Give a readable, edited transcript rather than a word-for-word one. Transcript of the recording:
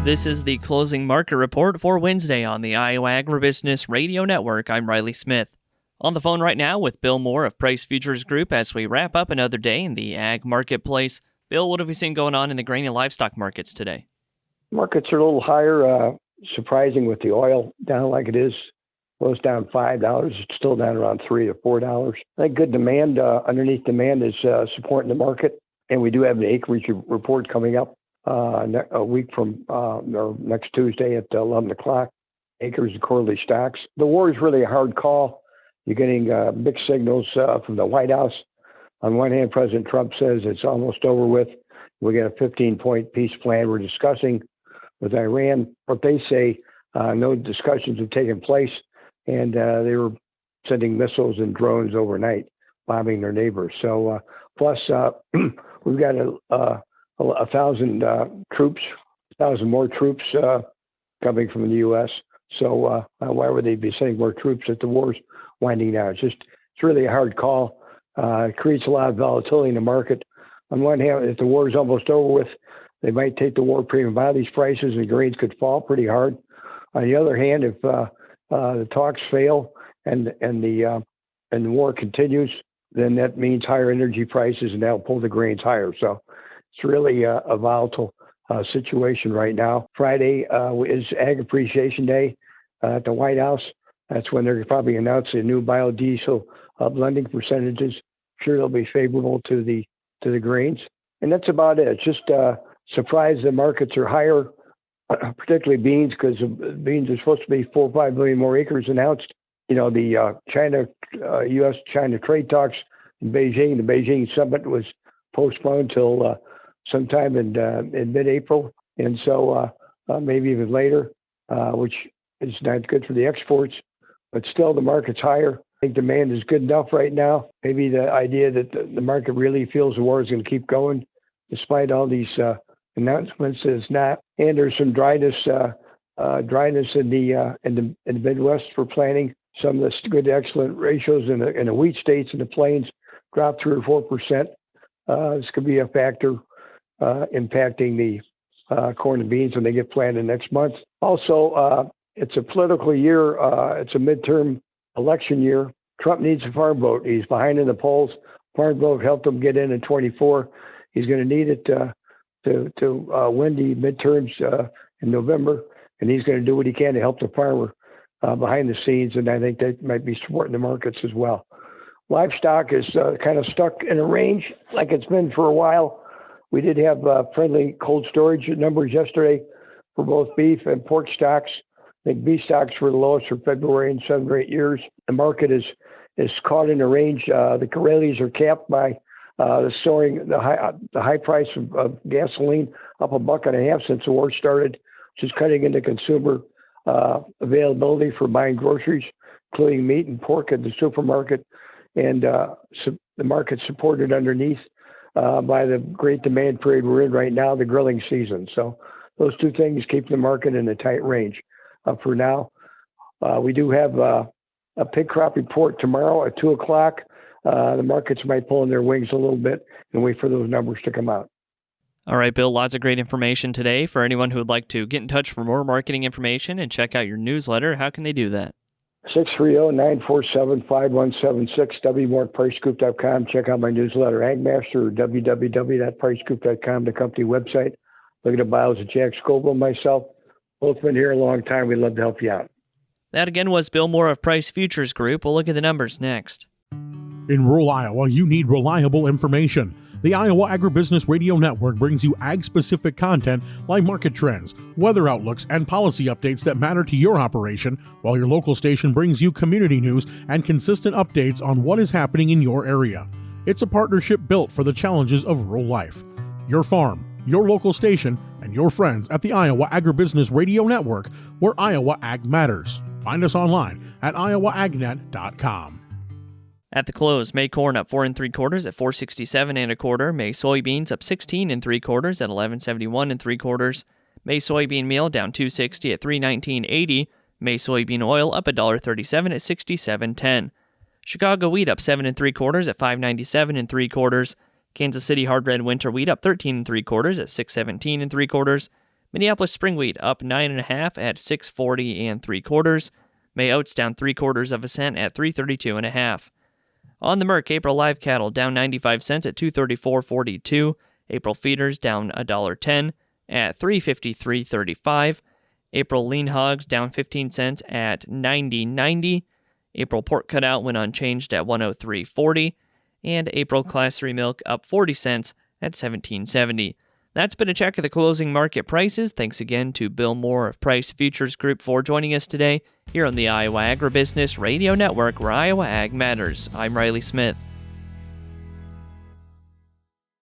This is the closing market report for Wednesday on the Iowa Agribusiness Radio Network. I'm Riley Smith. On the phone right now with Bill Moore of Price Futures Group as we wrap up another day in the ag marketplace. Bill, what have we seen going on in the grain and livestock markets today? Markets are a little higher, surprising with the oil down like it is. Oil's down $5. It's still down around $3 or $4. I think good demand, underneath demand is supporting the market. And we do have an acreage report coming up a week from or next Tuesday at 11 o'clock. Acres and quarterly stocks. The war is really a hard call. You're getting mixed signals from the White House. On one hand, President Trump says it's almost over with. We got a 15-point peace plan we're discussing with Iran. What they say, no discussions have taken place, and they were sending missiles and drones overnight, bombing their neighbors. So, plus we've got 1,000 troops, 1,000 more troops coming from the U.S. So why would they be sending more troops if the war's winding down? It's really a hard call. It creates a lot of volatility in the market. On one hand, if the war is almost over with, they might take the war premium out of these prices, and grains could fall pretty hard. On the other hand, if the talks fail and the war continues, then that means higher energy prices, and that'll pull the grains higher. So it's really a volatile situation right now. Friday is Ag Appreciation Day at the White House. That's when they're probably announcing new biodiesel blending percentages. Sure, they'll be favorable to the grains, and that's about it. It's just surprised the markets are higher, particularly beans, because beans are supposed to be 4 or 5 million more acres announced. You know, the U.S.-China trade talks in Beijing, the Beijing summit was postponed till sometime in mid-April, and so maybe even later, which is not good for the exports. But still, the market's higher. I think demand is good enough right now. Maybe the idea that the market really feels the war is going to keep going, despite all these announcements, is not. And there's some dryness in the Midwest for planting. Some of the good to excellent ratios in the wheat states and the plains dropped 3 or 4%. This could be a factor impacting the corn and beans when they get planted next month. Also, it's a political year. It's a midterm election year. Trump needs a farm vote. He's behind in the polls. Farm vote helped him get in 24. He's going to need it to win the midterms in November, and he's going to do what he can to help the farmer behind the scenes, and I think that might be supporting the markets as well. Livestock is kind of stuck in a range like it's been for a while. We did have friendly cold storage numbers yesterday for both beef and pork stocks. I think beef stocks were the lowest for February in 7 or 8 years. The market is caught in a range. The Corrales are capped by the high price of gasoline up $1.50 since the war started, which is cutting into consumer availability for buying groceries, including meat and pork at the supermarket. And the market's supported underneath by the great demand period we're in right now, the grilling season. So those two things keep the market in a tight range. For now, we do have a pig crop report tomorrow at 2 o'clock. The markets might pull in their wings a little bit and wait for those numbers to come out. All right, Bill, lots of great information today. For anyone who would like to get in touch for more marketing information and check out your newsletter, how can they do that? 630-947-5176, wmorepricegroup.com. Check out my newsletter, Agmaster, or www.pricegroup.com, the company website. Look at the bios of Jack Scoble and myself. Both been here a long time. We'd love to help you out. That again was Bill Moore of Price Futures Group. We'll look at the numbers next. In rural Iowa, you need reliable information. The Iowa Agribusiness Radio Network brings you ag-specific content like market trends, weather outlooks, and policy updates that matter to your operation, while your local station brings you community news and consistent updates on what is happening in your area. It's a partnership built for the challenges of rural life. Your farm, your local station, and your friends at the Iowa Agribusiness Radio Network, where Iowa Ag matters. Find us online at iowaagnet.com. At the close, May corn up 4 3/4 at $4.67 1/4. May soybeans up 16 3/4 at $11.71 3/4. May soybean meal down $2.60 at $3.19.80. May soybean oil up $1.37 at $67.10. Chicago wheat up 7 3/4 at $5.97 3/4. Kansas City hard red winter wheat up 13 3/4 at $6.17 3/4. Minneapolis spring wheat up 9.5 at 6.40 3/4. May oats down 3/4 cent at 3.32 1/2. On the Merc, April live cattle down 95 cents at 234.42. April feeders down $1.10 at 353.35. April lean hogs down 15 cents at 90.90. April pork cutout went unchanged at 103.40. And April class 3 milk up 40 cents at 17.70. That's been a check of the closing market prices. Thanks again to Bill Moore of Price Futures Group for joining us today here on the Iowa Agribusiness Radio Network, where Iowa Ag matters. I'm Riley Smith.